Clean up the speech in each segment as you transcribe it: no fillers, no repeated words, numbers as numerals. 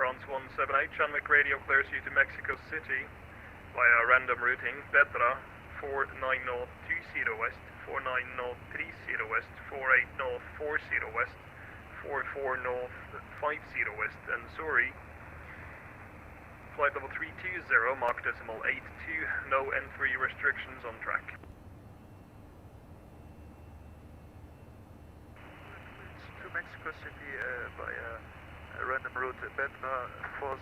France 178, Stanwick Radio clears you to Mexico City via random routing, Petra 49 North 20 West, 49 North 30 West, 48 North 40 West, 44 North 50 West, and Zuri. Flight level 320, Mach decimal 82, no entry restrictions on track. To Mexico City by a random route, Petra 49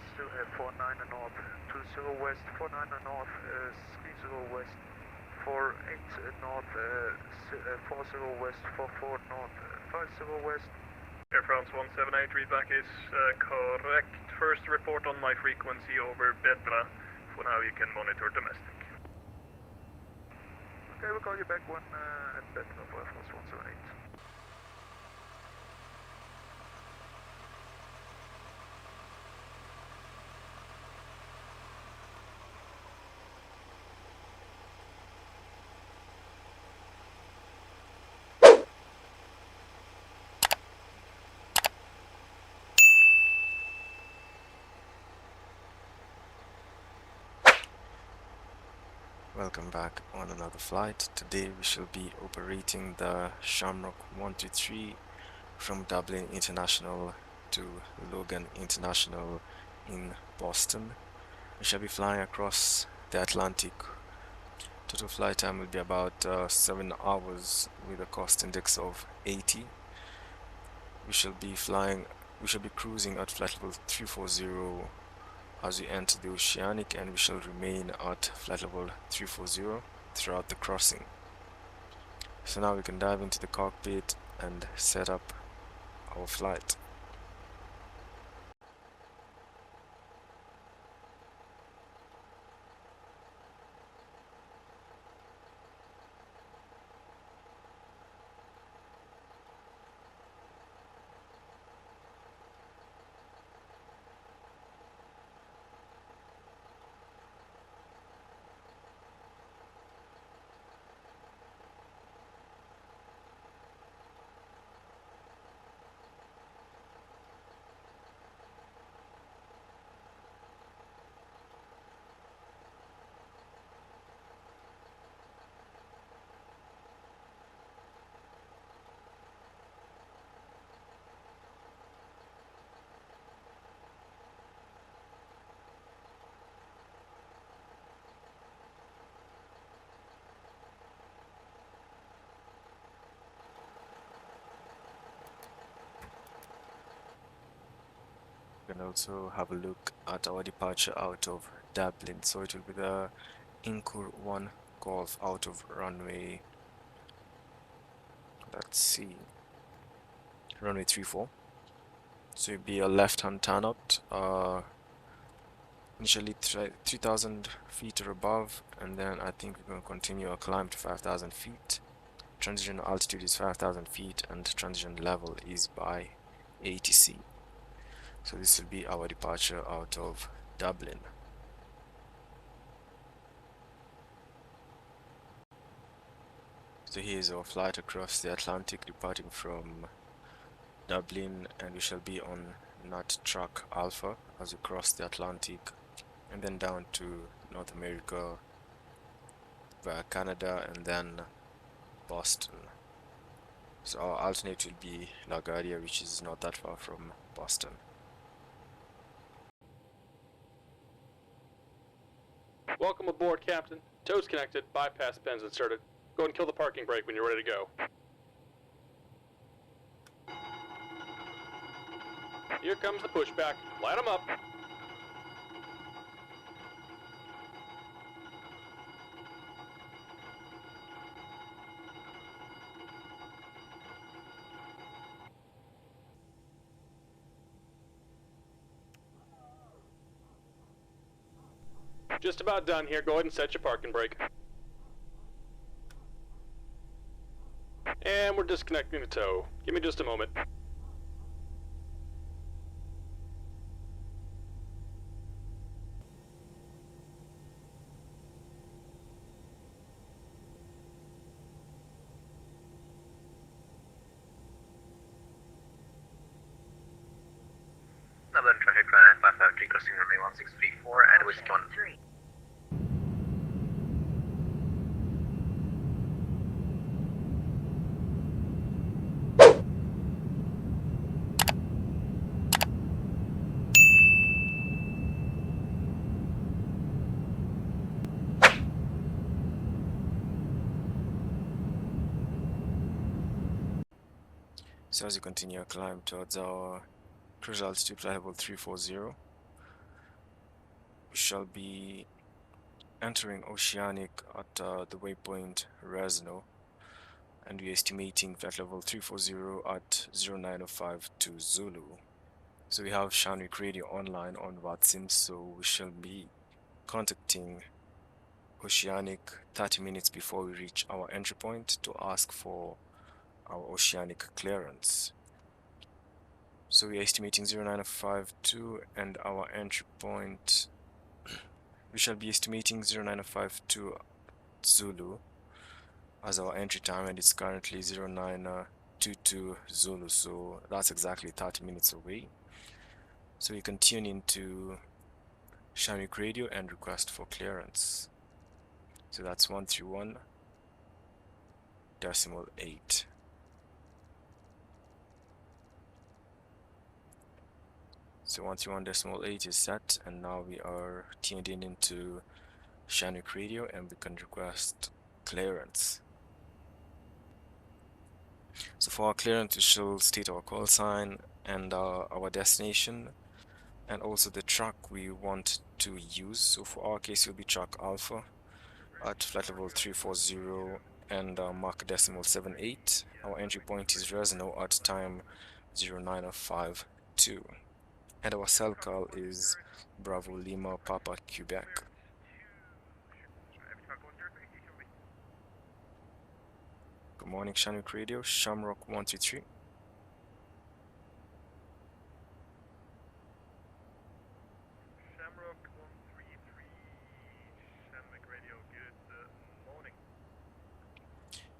North 20 West, 49 North 30 West, 48 North 40 West, 44 North 50 West. Air France 178, readback is correct. First report on my frequency over Petra. For now you can monitor domestic. Okay, we'll call you back when at Petra for Air France 178. Welcome back on another flight. Today we shall be operating the Shamrock 123 from Dublin International to Logan International in Boston. We shall be flying across the Atlantic. Total flight time will be about 7 hours with a cost index of 80. We shall be cruising at flight level 340 as we enter the oceanic, and we shall remain at flight level 340 throughout the crossing. So now we can dive into the cockpit and set up our flight. We can also have a look at our departure out of Dublin. So it will be the Incur 1 Golf out of runway, let's see, runway 34. So it'll be a left-hand turnout, initially 3,000 feet or above, and then I think we're going to continue a climb to 5,000 feet. Transition altitude is 5,000 feet and transition level is by ATC. So this will be our departure out of Dublin. So here is our flight across the Atlantic departing from Dublin, and we shall be on Nut Track Alpha as we cross the Atlantic and then down to North America via Canada and then Boston. So our alternate will be LaGuardia, which is not that far from Boston. Welcome aboard, Captain. Toes connected, bypass pins inserted. Go ahead and kill the parking brake when you're ready to go. Here comes the pushback. Light them up. Just about done here. Go ahead and set your parking brake. And we're disconnecting the tow. Give me just a moment. Dublin traffic runway requesting runway 1634 and Whiskey 1. So as you continue your climb towards our cruise altitude flight level 340, we shall be entering oceanic at the waypoint Resno, and we're estimating flight level 340 at 0905 Zulu. So we have Stanwick Radio online on VATSIM, so we shall be contacting oceanic 30 minutes before we reach our entry point to ask for our oceanic clearance. So we are estimating 0952 and our entry point, we shall be estimating 0952 Zulu as our entry time, and it's currently 0922 Zulu, so that's exactly 30 minutes away. So you can tune into Stanwick Radio and request for clearance. So that's 131.8. So 131.8 is set, and now we are tuned in into Stanwick Radio and we can request clearance. So for our clearance, we shall state our call sign and our destination, and also the track we want to use. So for our case, it will be track Alpha at flight level 340 and Mach decimal 78. Our entry point is Resno at time 0952. And our cell call is Bravo Lima Papa Quebec. Good morning, Stanwick Radio, Shamrock 123. Shamrock 133, Stanwick Radio, good morning.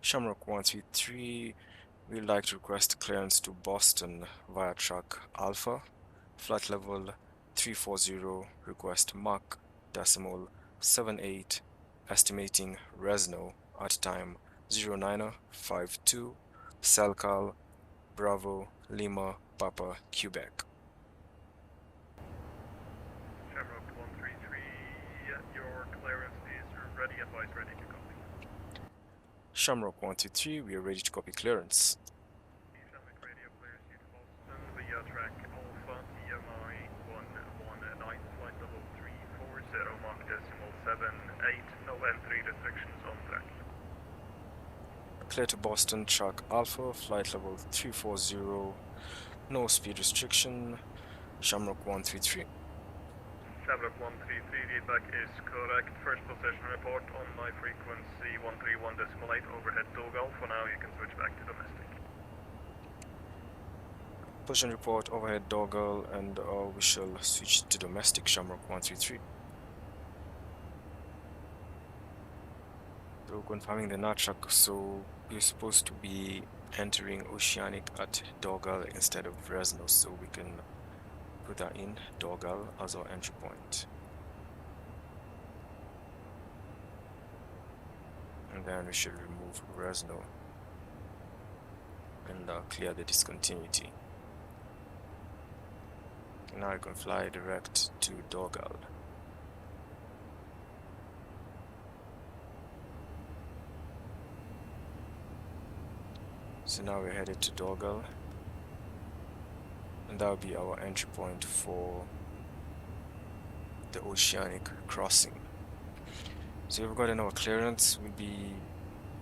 Shamrock 133, we'd like to request clearance to Boston via track Alpha, flight level 340, request Mach decimal 78, estimating Resno at time 0952, cell call Bravo Lima Papa Quebec. Shamrock 133, your clearance is ready, advise ready to copy. Shamrock 123, we are ready to copy clearance. Stanwick Radio clears you to Boston via track Alpha EMI 119, flight level 340, Mach decimal 78, no entry restrictions on track. Clear to Boston, track Alpha, flight level 340, no speed restriction, Shamrock 133. Shamrock 133, feedback is correct. First position report on my frequency 131.8 overhead Dogal. For now, you can switch back to domestic. Position report overhead Dogal, and we shall switch to domestic, Shamrock 133. So confirming the NATRAC, so we're supposed to be entering oceanic at Dogal instead of Resno, so we can put that in Dogal as our entry point. And then we should remove Resno and clear the discontinuity. And now you can fly direct to Dogal. So now we're headed to Dogal, and that will be our entry point for the oceanic crossing. So we've gotten our clearance. We'll be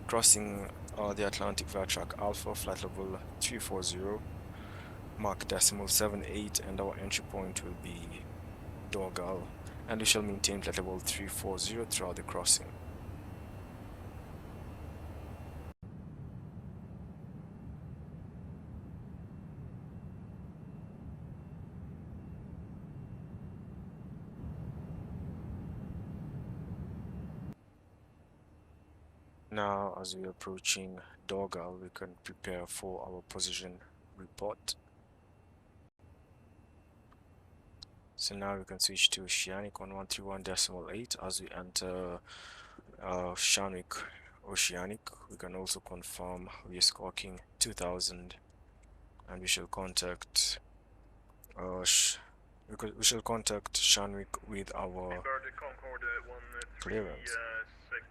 crossing the Atlantic via track Alpha, flight level 340, Mach decimal 78, and our entry point will be Dogal, and we shall maintain flight level 340 throughout the crossing. Now, as we are approaching Dogal, we can prepare for our position report. So now we can switch to oceanic 1131.8 as we enter Stanwick Oceanic. We can also confirm we are squawking 2000, and we shall contact we shall contact Stanwick with our Bird Concord clearance. 136,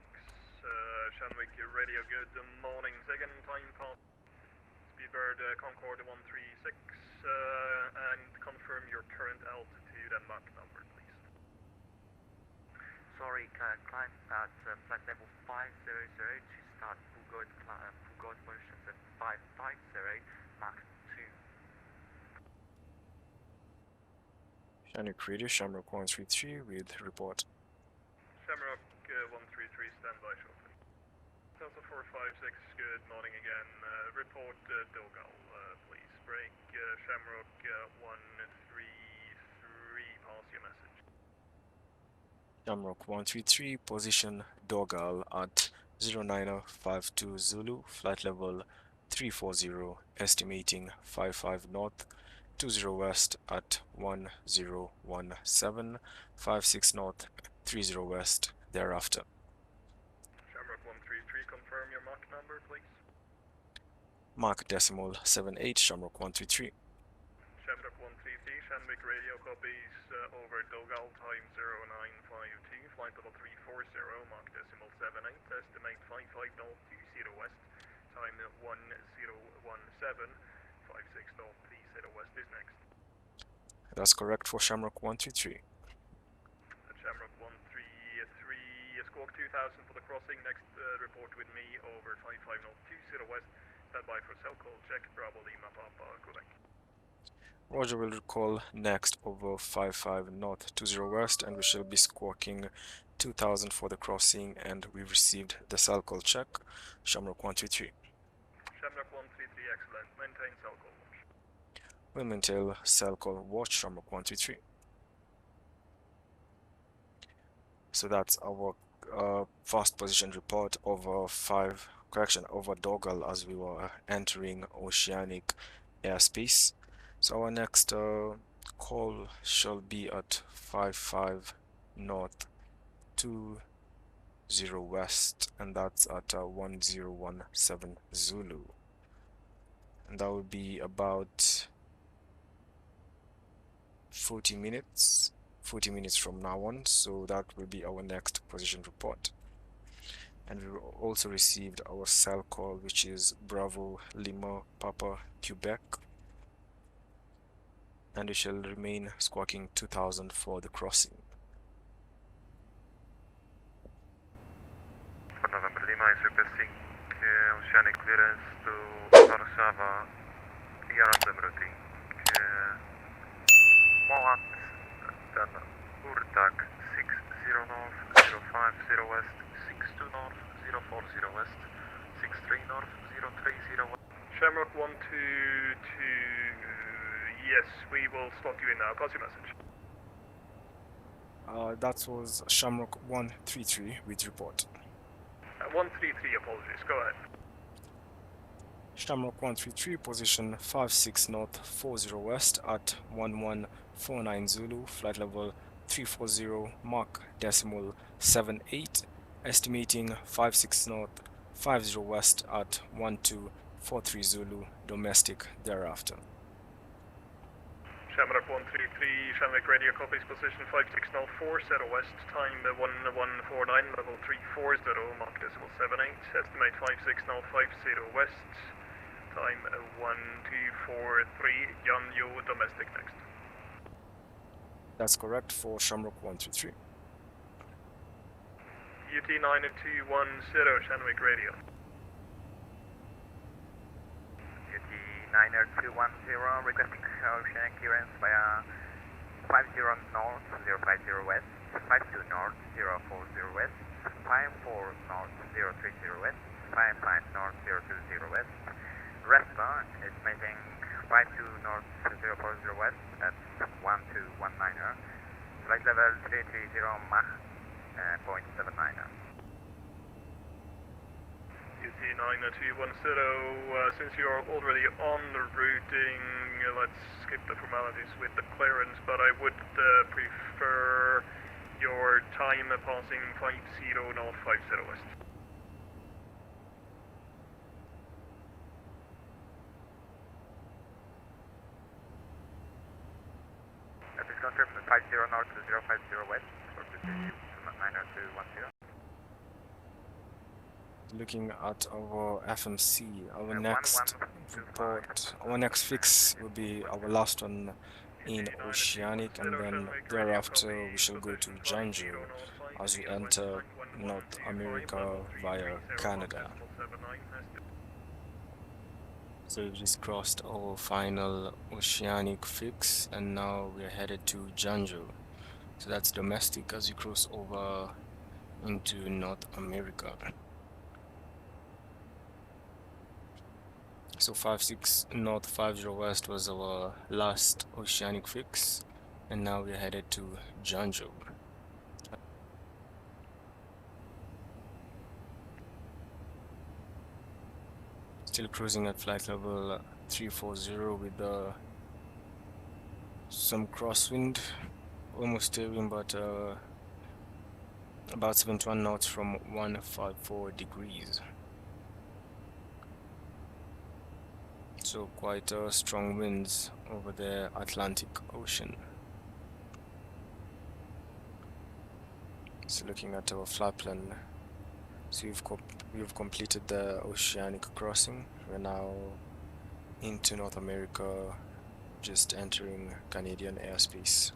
Stanwick Radio, good morning. Second time pass. Speedbird Concord 136, and confirm your current altitude and Mach number, please. Sorry, climb at flight level 500 to start full guide motions at 550, Mach 2. Stanwick Radio, Shamrock 133 with report. Shamrock 133, standby shortly. Delta 456, good morning again. Report Dogal, please. Break Shamrock 133, pass your message. Shamrock 133, position Dogal at 0952 Zulu, flight level 340, estimating 55 north, 20 west at 1017, 56 north, 30 west thereafter. Shamrock 133, confirm your Mach number, please. Mach decimal 78, Shamrock 133. Shamrock 133, Stanwick Radio copies over Dogal, time 0952, flight level 340, Mach decimal 78, estimate 55 north, 20 west, time 1017, 56 north, 30 west is next. That's correct for Shamrock 133. Shamrock 133, squawk 2000 for the crossing, next report with me over 55 north, 20 west, standby for cell call, check, Bravo Lima, Papa, Quebec. Roger will recall next over 55 north 20 west, and we shall be squawking 2000 for the crossing, and we've received the cell call check. Shamrock 133. Shamrock 133, excellent. Maintain cell call watch. We'll maintain cell call watch, Shamrock 133. So that's our fast position report over over Dogal as we were entering oceanic airspace. So our next call shall be at 55 north 20 west, and that's at 1017 Zulu, and that will be about 40 minutes from now on. So that will be our next position report. And we also received our cell call, which is Bravo Lima Papa Quebec, and we shall remain squawking 2000 for the crossing. For November Lima is requesting oceanic clearance to Warszawa, random routing. Smolat, then Urtak 60 north, 050 west, 62 north, 040 west, 63 north, 030 west. Shamrock 122, yes, we will slot you in now. Pass your message. That was Shamrock 133 with report. 133, apologies, go ahead. Shamrock 133, position 56 north 40 west at 1149 Zulu, flight level 340, Mach decimal 78, estimating 56 north 50 west at 1243 Zulu, domestic thereafter. Shamrock 133, Stanwick Radio copies position 56 north 40 west, time 1149, level 340, Mach decimal 78, estimate 56 north 50 west, time 1243, Yanyo, domestic next. That's correct for Shamrock 133. UT 9210, Stanwick Radio. UT 90210, requesting oceanic clearance via 50 north, 050 west, 52 north, 040 west, 54 north, 030 west, 55 north, 020 west. Respa is making 52 north, 040 west at 1219. Flight level 330 Mach, 0.79. UT 90210, since you are already on the routing, let's skip the formalities with the clearance, but I would prefer your time passing 50 North 50 West. Please confirm 50 North to 050 West for precision 290-210. Looking at our FMC, our next report, our next fix will be our last one in Oceanic, and then thereafter we shall go to Janju as we enter North America via Canada. So we've just crossed our final Oceanic fix, and now we're headed to Janju. So that's domestic as you cross over into North America. So 56 North 50 West was our last Oceanic fix, and now we're headed to Janju. Still cruising at flight level 340 with some crosswind, almost steering, but about 71 knots from 154 degrees. So quite strong winds over the Atlantic Ocean. So looking at our flight plan, so we've completed the Oceanic crossing. We're now into North America, just entering Canadian airspace.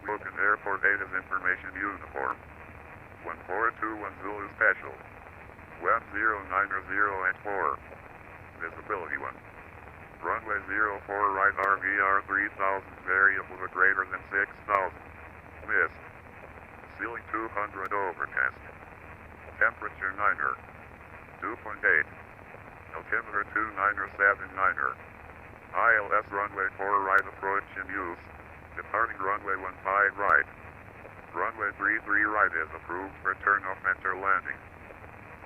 Logan Airport Data's information uniform. 1421 Zulu Special. 1090 at 4. Visibility 1. Runway 04 right RVR 3000 variable to greater than 6000. Missed. Ceiling 200 overcast. Temperature 9er. 2.8. Altimeter 2979er. ILS runway 4 right approach in use. Departing runway 15 right. Runway 33 right is approved for turn-off enter landing.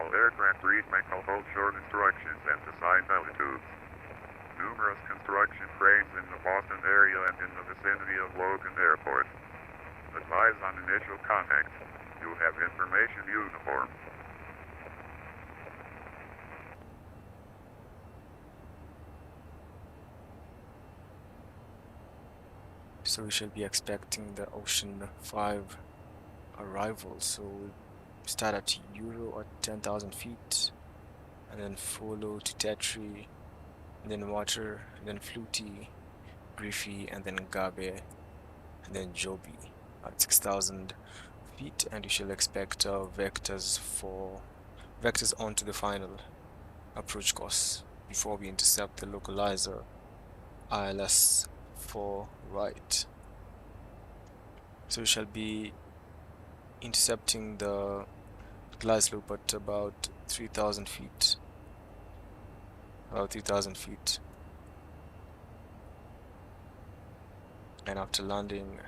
All aircraft read hold short instructions and assigned altitudes. Numerous construction cranes in the Boston area and in the vicinity of Logan Airport. Advise on initial contact. You have information uniform. So we should be expecting the Ocean 5 arrival. So we start at Euro at 10,000 feet, and then follow to Tetri, and then Water, and then Flutie, Griffey, and then Gabe, and then Joby at 6,000 feet, and you shall expect vectors onto the final approach course before we intercept the localizer ILS 4 right. So we shall be intercepting the glide slope at about 3,000 feet. About 3,000 feet. And after landing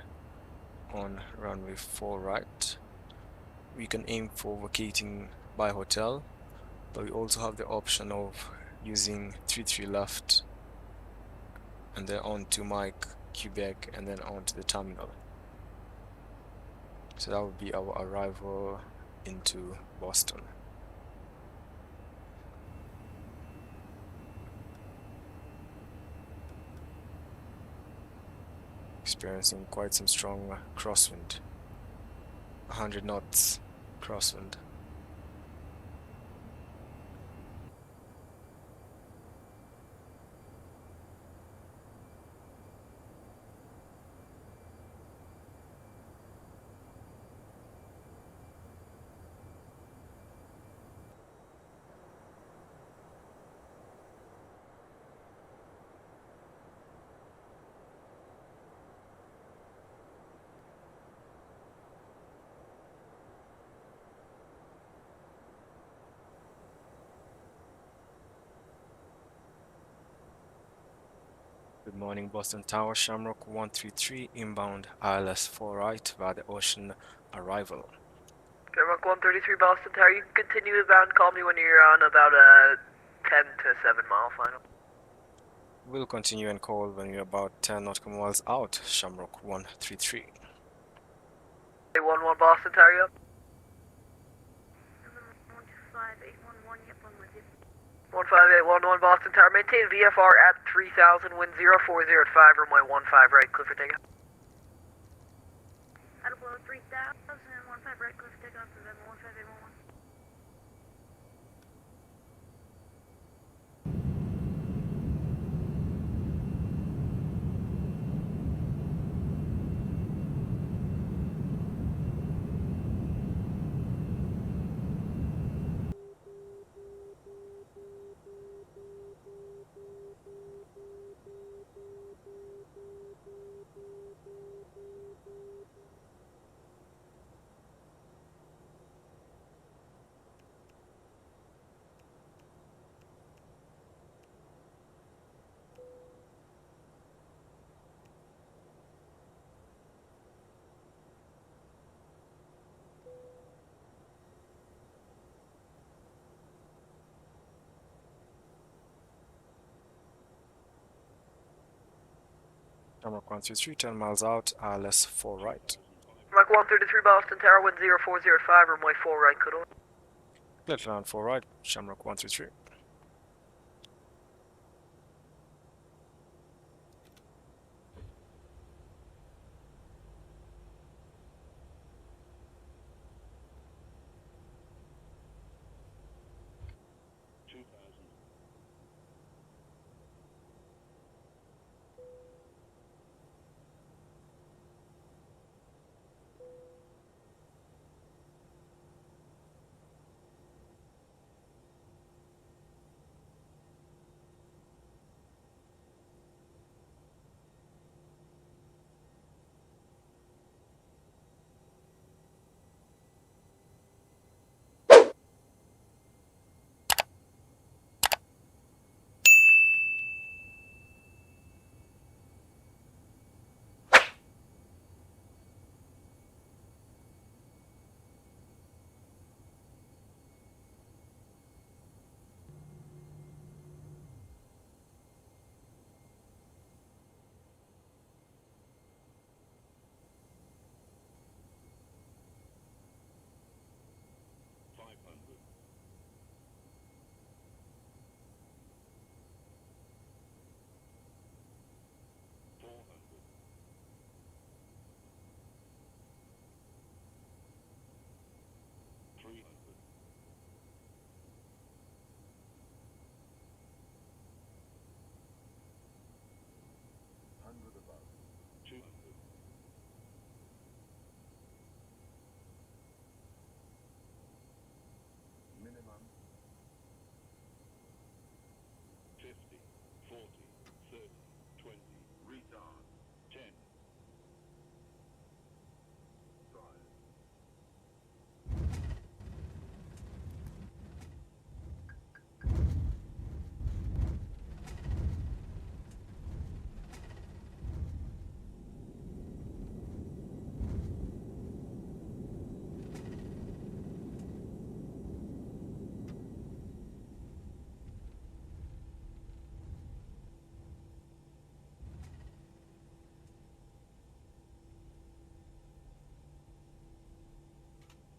on runway 4 right, we can aim for vacating by hotel, but we also have the option of using 33 left and then on to Mike, Quebec, and then on to the terminal. So that would be our arrival into Boston. Experiencing quite some strong crosswind. 100 knots crosswind. Good morning, Boston Tower, Shamrock 133, inbound ILS 4 right via the ocean arrival. Shamrock 133 Boston Tower, you can continue inbound, call me when you're on about 10 to 7 mile final. We'll continue and call when we're about 10 nautical miles out, Shamrock 133. 811 Boston Tower, you up? 15811, yep, I'm with you. 15811 Boston Tower, maintain VFR at 3000, wind 040 at 5, runway 15 right, Clifford takeoff. Out of below 3000, 15 right, cliff takeoff, November 15811. Shamrock 133, 10 miles out, ILS 4 right. Shamrock 133 Boston Tower, wind 040 at 5, runway 4 right, good order. Clear land 4 right, Shamrock 133.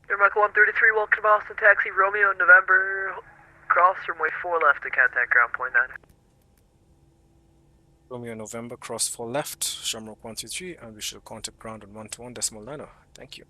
Shamrock 133, welcome to Boston Taxi, Romeo, November, cross runway 4 left to contact ground point 9. Romeo November, cross 4 left, Shamrock 133, and we shall contact ground on 121.9. Thank you.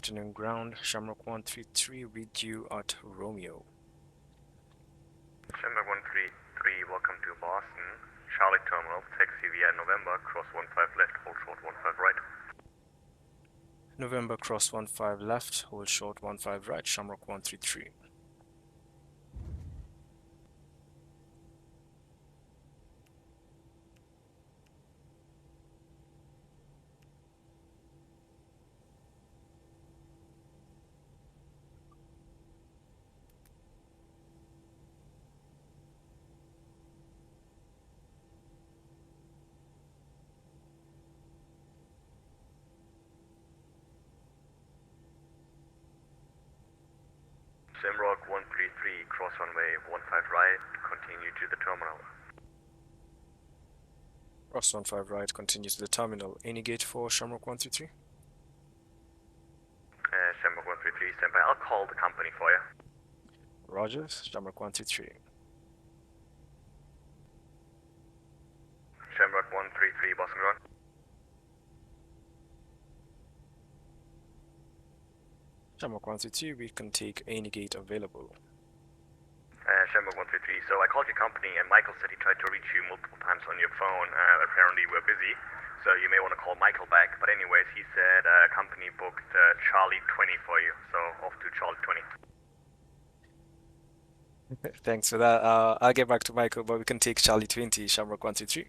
Afternoon ground, Shamrock 133, read you at Romeo. Shamrock 133, welcome to Boston. Charlie Terminal, taxi via November, cross 15 left, hold short 15 right. November cross 15 left, hold short 15 right, Shamrock 133. Shamrock 133, cross runway 15 right, continue to the terminal. Cross 15 right, continue to the terminal. Any gate for Shamrock 133? Shamrock 133, stand by. I'll call the company for you. Rogers, Shamrock 133. Shamrock 133, Boston ground. Shamrock 133, we can take any gate available. Shamrock 133, so I called your company and Michael said he tried to reach you multiple times on your phone. Apparently we're busy, so you may want to call Michael back. But anyways, he said company booked Charlie 20 for you, so off to Charlie 20. Thanks for that. I'll get back to Michael, but we can take Charlie 20, Shamrock 133.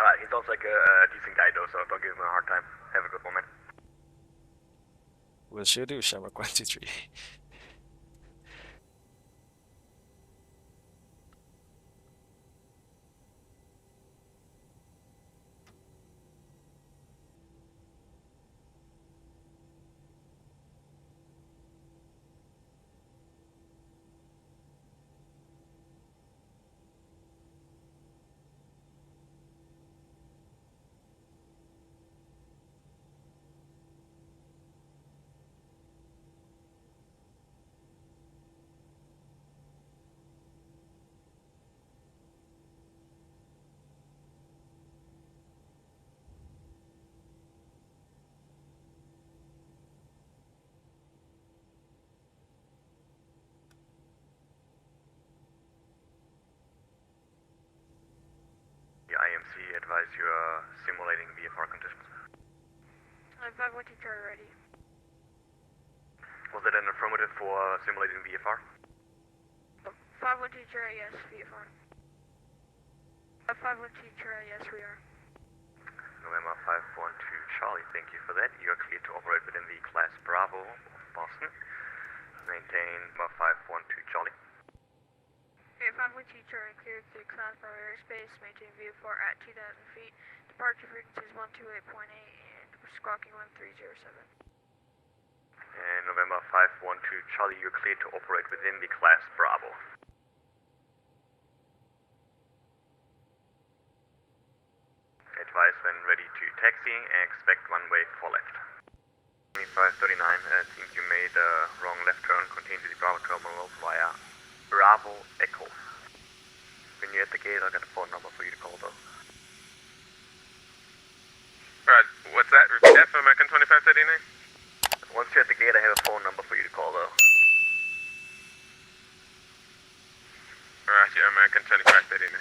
Alright, he sounds like a decent guy though, so don't give him a hard time. Have a good one, man. We'll sure do, Shamrock 123. The IMC advise you are simulating VFR conditions. I'm 512 Charlie ready. Was it an affirmative for simulating VFR? 512 Charlie, yes, VFR. 512 Charlie, yes, we are. November 512 Charlie, thank you for that. You are cleared to operate within the class Bravo, Boston. Maintain number 512 Charlie. 512 Charlie, cleared through class Bravo airspace, maintain VFR at 2,000 feet. Departure frequency is 128.8 and squawking 1307. And November 512 Charlie, you're cleared to operate within the class Bravo. Advise when ready to taxi and expect runway 4 left. 2539, I think you made a wrong left turn, continue to the Bravo terminal via Bravo Echo. When you're at the gate, I'll get a phone number for you to call though. Alright, what's that? Repeat that for American 2539? Once you're at the gate, I have a phone number for you to call though. Alright, yeah, American 2539.